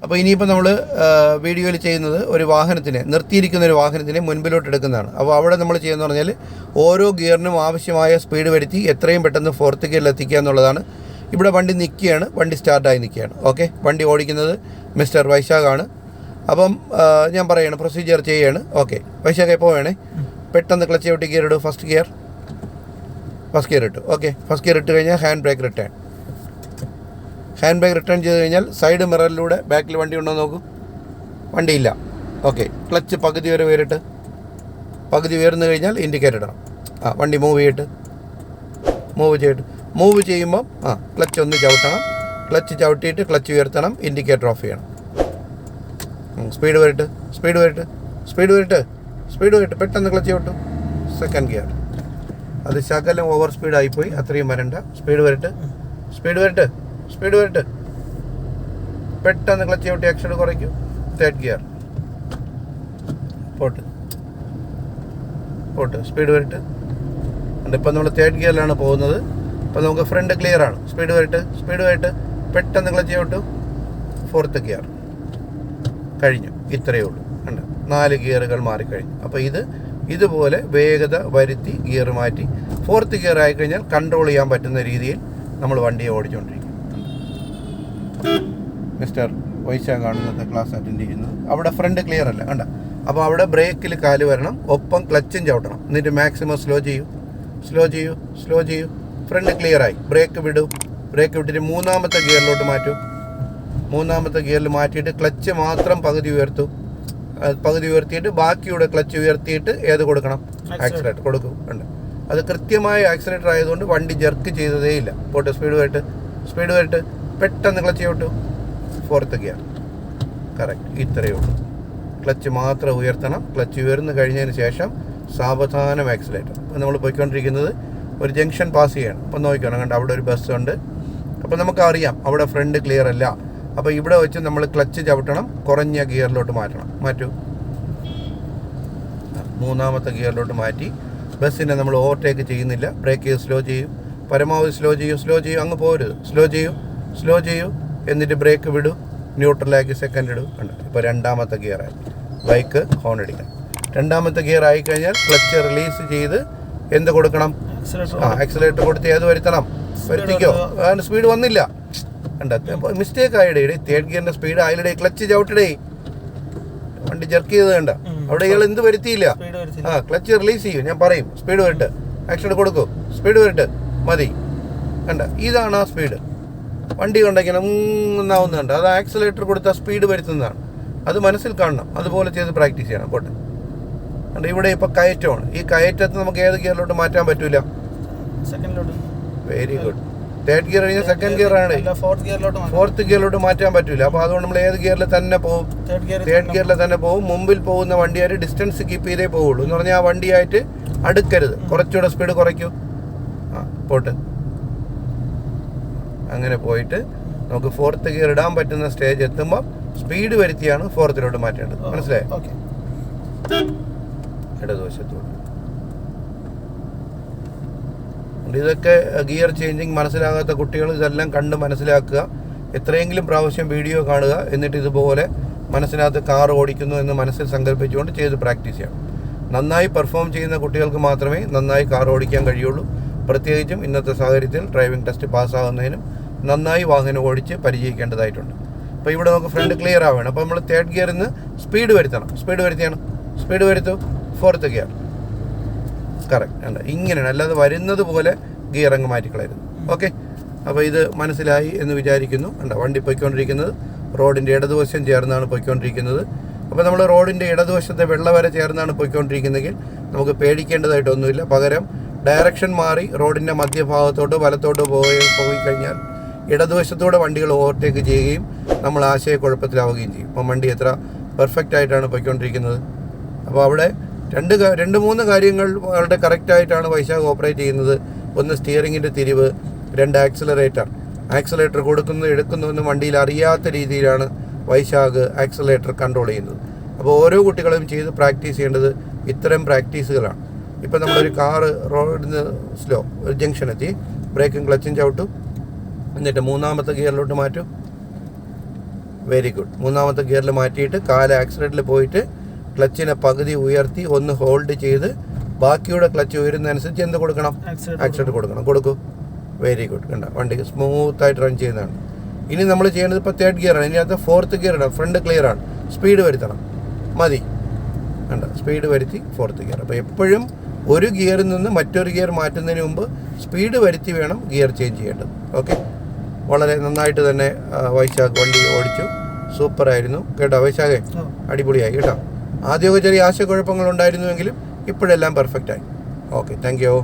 അപ്പോൾ ഇനിയിപ്പോൾ നമ്മൾ വീഡിയോയിൽ ചെയ്യുന്നത് ഒരു വാഹനത്തിനെ നിർത്തിയിരിക്കുന്ന ഒരു വാഹനത്തിനെ മുൻപിലോട്ട് എടുക്കുന്നതാണ്. അപ്പോൾ അവിടെ നമ്മൾ ചെയ്യുന്നത് പറഞ്ഞാൽ ഓരോ ഗിയറിനും ആവശ്യമായ സ്പീഡ് വരുത്തി എത്രയും പെട്ടെന്ന് ഫോർത്ത് ഗിയറിൽ എത്തിക്കുക എന്നുള്ളതാണ്. ഇവിടെ വണ്ടി നിൽക്കുകയാണ്, വണ്ടി സ്റ്റാർട്ടായി നിൽക്കുകയാണ്. ഓക്കെ, വണ്ടി ഓടിക്കുന്നത് മിസ്റ്റർ വൈശാഖാണ്. അപ്പം ഞാൻ പറയുകയാണ്, പ്രൊസീജിയർ ചെയ്യുകയാണ്. ഓക്കെ, വൈശാഖ എപ്പോൾ വേണേ പെട്ടെന്ന് ക്ലച്ച് ഔട്ട് ഗിയർ ഇടും. ഫസ്റ്റ് ഗിയർ ഇട്ടു. ഓക്കെ, ഫസ്റ്റ് ഗിയർ ഇട്ട് കഴിഞ്ഞാൽ ഹാൻഡ് ബ്രേക്ക് റിട്ടേൺ ചെയ്ത് കഴിഞ്ഞാൽ സൈഡ് മിററിലൂടെ ബാക്കിൽ വണ്ടി ഉണ്ടോ നോക്കൂ, വണ്ടിയില്ല. ഓക്കെ, ക്ലച്ച് പകുതി വരെ ഉയർന്നു കഴിഞ്ഞാൽ ഇൻഡിക്കേറ്റർ ഇടണം. വണ്ടി മൂവ് ചെയ്യുമ്പം ക്ലച്ച് ഒന്ന് ചവിട്ടണം. ക്ലച്ച് ചവിട്ടിയിട്ട് ക്ലച്ച് ഉയർത്തണം, ഇൻഡിക്കേറ്റർ ഓഫ് ചെയ്യണം. സ്പീഡ് വരട്ട് പെട്ടെന്ന് ക്ലച്ച് ചവിട്ടു. സെക്കൻഡ് ഗിയർ അത് ശകലം ഓവർ സ്പീഡായിപ്പോയി, അത്രയും വരണ്ട. സ്പീഡ് വരട്ട് പെട്ടെന്ന് ക്ലച്ച് ചവിട്ടി ആക്സിഡൻറ്റ് കുറയ്ക്കും. തേർഡ് ഗിയർ പോട്ട് സ്പീഡ് വരട്ട്. ഇപ്പം നമ്മൾ തേർഡ് ഗിയറിലാണ് പോകുന്നത്. അപ്പോൾ നമുക്ക് ഫ്രണ്ട് ക്ലിയർ ആണ്. സ്പീഡ് വരട്ട് പെട്ടെന്ന് ക്ലച്ച് ചവിട്ടു. ഫോർത്ത് ഗിയർ കഴിഞ്ഞു. ഇത്രയേ ഉള്ളൂ. ഉണ്ട്, 4 ഗിയറുകൾ മാറിക്കഴിഞ്ഞു. അപ്പോൾ ഇതുപോലെ വേഗത വരുത്തി ഗിയർ മാറ്റി ഫോർത്ത് ഗിയർ ആയിക്കഴിഞ്ഞാൽ കൺട്രോൾ ചെയ്യാൻ പറ്റുന്ന രീതിയിൽ നമ്മൾ വണ്ടിയെ ഓടിച്ചുകൊണ്ടിരിക്കും. മിസ്റ്റർ വൈശാഖാണ് ഇന്നത്തെ ക്ലാസ് അറ്റൻഡ് ചെയ്യുന്നത്. അവിടെ ഫ്രണ്ട് ക്ലിയർ അല്ല, കണ്ട. അപ്പോൾ അവിടെ ബ്രേക്കിൽ കാല് വരണം, ഒപ്പം ക്ലച്ചും ചവിട്ടണം. എന്നിട്ട് മാക്സിമം സ്ലോ ചെയ്യൂ. ഫ്രണ്ട് ക്ലിയറായി. ബ്രേക്ക് വിട്ടിട്ട് മൂന്നാമത്തെ ഗിയറിലോട്ട് മാറ്റൂ. മൂന്നാമത്തെ ഗിയറിൽ മാറ്റിയിട്ട് ക്ലച്ച് മാത്രം പകുതി ഉയർത്തിയിട്ട് ബാക്കിയുടെ ക്ലച്ച് ഉയർത്തിയിട്ട് ഏത് കൊടുക്കണം? ആക്സിലേറ്റർ കൊടുക്കും. ഉണ്ട്, അത് കൃത്യമായ ആക്സിലേറ്റർ ആയതുകൊണ്ട് വണ്ടി ജെർക്ക് ചെയ്തതേ ഇല്ല. പോട്ടെ, സ്പീഡ് വരട്ട് പെട്ടെന്ന് ക്ലച്ച് ചവിട്ടു. Fourth gear correct. ഇത്രയേ ഉള്ളൂ. ക്ലച്ച് മാത്രം ഉയർത്തണം. ക്ലച്ച് ഉയർന്നു കഴിഞ്ഞതിന് ശേഷം സാവധാനം ആക്സിലേറ്റർ. അപ്പോൾ നമ്മൾ പോയിക്കൊണ്ടിരിക്കുന്നത് ഒരു ജംഗ്ഷൻ പാസ് ചെയ്യണം. അപ്പം നോക്കണം, കണ്ട അവിടെ ഒരു ബസ് ഉണ്ട്. അപ്പോൾ നമുക്കറിയാം അവിടെ ഫ്രണ്ട് ക്ലിയർ അല്ല. അപ്പോൾ ഇവിടെ വെച്ച് നമ്മൾ ക്ലച്ച് ചവിട്ടണം, കുറഞ്ഞ ഗിയറിലോട്ട് മാറ്റൂ. മൂന്നാമത്തെ ഗിയറിലോട്ട് മാറ്റി ബസ്സിനെ നമ്മൾ ഓവർടേക്ക് ചെയ്യുന്നില്ല. ബ്രേക്ക് ചെയ്ത് സ്ലോ ചെയ്യൂ. പരമാവധി സ്ലോ ചെയ്യൂ. അങ്ങ് പോരുത്. സ്ലോ ചെയ്യൂ. എന്നിട്ട് ബ്രേക്ക് വിടൂ. ന്യൂട്രലാക്കി സെക്കൻഡ് ഇടൂ. ഉണ്ട്, ഇപ്പോൾ രണ്ടാമത്തെ ഗിയറായി. ബൈക്ക് ഹോൺ അടിക്കണം. രണ്ടാമത്തെ ഗിയർ ആയിക്കഴിഞ്ഞാൽ ക്ലച്ച് റിലീസ് ചെയ്ത് എന്ത് കൊടുക്കണം? ആക്സിലേറ്റർ കൊടുത്ത് ഏത് വരുത്തിക്കോ. സ്പീഡ് വന്നില്ല, മിസ്റ്റേക്ക് ആയിടേ. തേർഡ് ഗിയറിന്റെ സ്പീഡ് ആയില്ലേ. ക്ലച്ച് ചവിട്ടിടേ, വണ്ടി ജെർക്ക് ചെയ്ത് കണ്ട. അവിടെ ഇയാൾ എന്ത് വരുത്തിയില്ല. ക്ലച്ച് റിലീസ് ചെയ്യും. ഞാൻ പറയും സ്പീഡ് വരട്ട്, ആക്സിഡന്റ് കൊടുക്കൂ. സ്പീഡ് വരട്ട് മതി. കണ്ട, ഇതാണ് ആ സ്പീഡ്. വണ്ടി കൊണ്ടേക്കണം എന്നാവുന്നുണ്ട്. അത് ആക്സിലേറ്റർ കൊടുത്താൽ സ്പീഡ് വരുത്തുന്നതാണ്. അത് മനസ്സിൽ കാണണം. അതുപോലെ ചെയ്ത് പ്രാക്ടീസ് ചെയ്യണം. പോട്ടെ, കണ്ട, ഇവിടെ ഇപ്പം കയറ്റമാണ്. ഈ കയറ്റത്ത് നമുക്ക് ഏത് ഗിയറിലോട്ട് മാറ്റാൻ പറ്റൂല. Very good. തേർഡ് ഗിയർ കഴിഞ്ഞാൽ സെക്കൻഡ് ഗിയർ ആണ്. ഫോർത്ത് ഗിയറിലോട്ട് മാറ്റാൻ പറ്റൂല. അപ്പോൾ അതുകൊണ്ട് നമ്മൾ ഏത് ഗിയറിൽ തന്നെ പോകും? തേർഡ് ഗിയറിൽ തന്നെ പോകും. മുമ്പിൽ പോകുന്ന വണ്ടിയായിട്ട് ഡിസ്റ്റൻസ് കീപ്പ് ചെയ്തേ പോവുള്ളൂ. എന്ന് പറഞ്ഞാൽ ആ വണ്ടിയായിട്ട് അടുക്കരുത്. കുറച്ചുകൂടെ സ്പീഡ് കുറയ്ക്കൂ. പോട്ട്. അങ്ങനെ പോയിട്ട് നമുക്ക് ഫോർത്ത് ഗിയർ ഇടാൻ പറ്റുന്ന സ്റ്റേജ് എത്തുമ്പോൾ സ്പീഡ് വരുത്തിയാണ് ഫോർത്തിലോട്ട് മാറ്റേണ്ടത്. മനസ്സിലായോ? ഇടതുവശത്തോട്ട്. ഇതൊക്കെ ഗിയർ ചേഞ്ചിങ് മനസ്സിലാകാത്ത കുട്ടികൾ ഇതെല്ലാം കണ്ട് മനസ്സിലാക്കുക. എത്രയെങ്കിലും പ്രാവശ്യം വീഡിയോ കാണുക. എന്നിട്ട് ഇതുപോലെ മനസ്സിനകത്ത് കാർ ഓടിക്കുന്നു എന്ന് മനസ്സിൽ സങ്കല്പിച്ചുകൊണ്ട് ചെയ്ത് പ്രാക്ടീസ് ചെയ്യണം. നന്നായി പെർഫോം ചെയ്യുന്ന കുട്ടികൾക്ക് മാത്രമേ നന്നായി കാർ ഓടിക്കാൻ കഴിയുള്ളൂ. പ്രത്യേകിച്ചും ഇന്നത്തെ സാഹചര്യത്തിൽ ഡ്രൈവിംഗ് ടെസ്റ്റ് പാസ്സാകുന്നതിനും നന്നായി വാഹനം ഓടിച്ച് പരിചയിക്കേണ്ടതായിട്ടുണ്ട്. അപ്പോൾ ഇവിടെ നമുക്ക് ഫ്രണ്ട് ക്ലിയർ ആവുകയാണ്. അപ്പോൾ നമ്മൾ തേർഡ് ഗിയറിൽ നിന്ന് സ്പീഡ് വരുത്തു. ഫോർത്ത് ഗിയർ കറക്റ്റ് അല്ല, ഇങ്ങനെയാണ്. അല്ലാതെ വരുന്നത് പോലെ ഗിയർ അങ്ങ് മാറ്റിക്കളയരുത്. ഓക്കെ, അപ്പോൾ ഇത് മനസ്സിലായി എന്ന് വിചാരിക്കുന്നു. വണ്ടി പോയിക്കൊണ്ടിരിക്കുന്നത് റോഡിൻ്റെ ഇടതുവശം ചേർന്നാണ് പോയിക്കൊണ്ടിരിക്കുന്നത്. അപ്പോൾ നമ്മൾ റോഡിൻ്റെ ഇടതുവശത്തെ വെള്ളവര ചേർന്നാണ് പോയിക്കൊണ്ടിരിക്കുന്നതെങ്കിൽ നമുക്ക് പേടിക്കേണ്ടതായിട്ടൊന്നുമില്ല. പകരം ഡയറക്ഷൻ മാറി റോഡിൻ്റെ മധ്യഭാഗത്തോട്ട് വലത്തോട്ട് പോയി കഴിഞ്ഞാൽ ഇടതുവശത്തൂടെ വണ്ടികൾ ഓവർടേക്ക് ചെയ്യുകയും നമ്മൾ ആശയക്കുഴപ്പത്തിലാവുകയും ചെയ്യും. അപ്പം വണ്ടി എത്ര പെർഫെക്റ്റ് ആയിട്ടാണ് പോയിക്കൊണ്ടിരിക്കുന്നത്. അപ്പോൾ അവിടെ രണ്ട് മൂന്ന് കാര്യങ്ങൾ വളരെ കറക്റ്റായിട്ടാണ് വൈശാഖ് ഓപ്പറേറ്റ് ചെയ്യുന്നത്. ഒന്ന് സ്റ്റിയറിങ്ങിൻ്റെ തിരിവ്, 2 ആക്സിലേറ്റർ കൊടുക്കുന്നു എടുക്കുന്നുവെന്ന് വണ്ടിയിൽ അറിയാത്ത രീതിയിലാണ് വൈശാഖ് ആക്സിലേറ്റർ കൺട്രോൾ ചെയ്യുന്നത്. അപ്പോൾ ഓരോ കുട്ടികളും ചെയ്ത് പ്രാക്ടീസ് ചെയ്യേണ്ടത് ഇത്തരം പ്രാക്ടീസുകളാണ്. ഇപ്പം നമ്മളൊരു കാറ് റോഡിൽ നിന്ന് സ്ലോ ഒരു ജംഗ്ഷൻ എത്തി, ബ്രേക്കും ക്ലച്ചും ചവിട്ടും, എന്നിട്ട് മൂന്നാമത്തെ ഗിയറിലോട്ട് മാറ്റും. Very good. മൂന്നാമത്തെ ഗിയറിൽ മാറ്റിയിട്ട് കാല് ആക്സിലേറ്ററിൽ പോയിട്ട് ക്ലച്ചിനെ പകുതി ഉയർത്തി ഒന്ന് ഹോൾഡ് ചെയ്ത് ബാക്കിയുടെ ക്ലച്ച് ഉയരുന്നതനുസരിച്ച് എന്ത് കൊടുക്കണം? ആക്സിലേറ്റർ കൊടുക്കണം. കൊടുക്കൂ. Very good. കണ്ട വണ്ടി സ്മൂത്തായിട്ട് റൺ ചെയ്യുന്നതാണ്. ഇനി നമ്മൾ ചെയ്യേണ്ടത് ഇപ്പോൾ തേർഡ് ഗിയറാണ്. ഇനി അടുത്ത ഫോർത്ത് ഗിയറാണ്. ഫ്രണ്ട് ക്ലിയർ ആണ്. സ്പീഡ് വരുത്തണം. മതി. കണ്ട സ്പീഡ് വരുത്തി ഫോർത്ത് ഗിയർ. അപ്പോൾ എപ്പോഴും ഒരു ഗിയറിൽ നിന്ന് മറ്റൊരു ഗിയർ മാറ്റുന്നതിന് മുമ്പ് സ്പീഡ് വരുത്തി വേണം ഗിയർ ചേഞ്ച് ചെയ്യേണ്ടത്. ഓക്കെ, വളരെ നന്നായിട്ട് തന്നെ വൈശാഖ് വണ്ടി ഓടിച്ചു. സൂപ്പറായിരുന്നു കേട്ടോ വൈശാഖേ, അടിപൊളിയായി കേട്ടോ. ആദ്യമൊക്കെ ചെറിയ ആശയക്കുഴപ്പങ്ങൾ ഉണ്ടായിരുന്നുവെങ്കിലും ഇപ്പോഴെല്ലാം പെർഫെക്റ്റായി. Okay, thank U.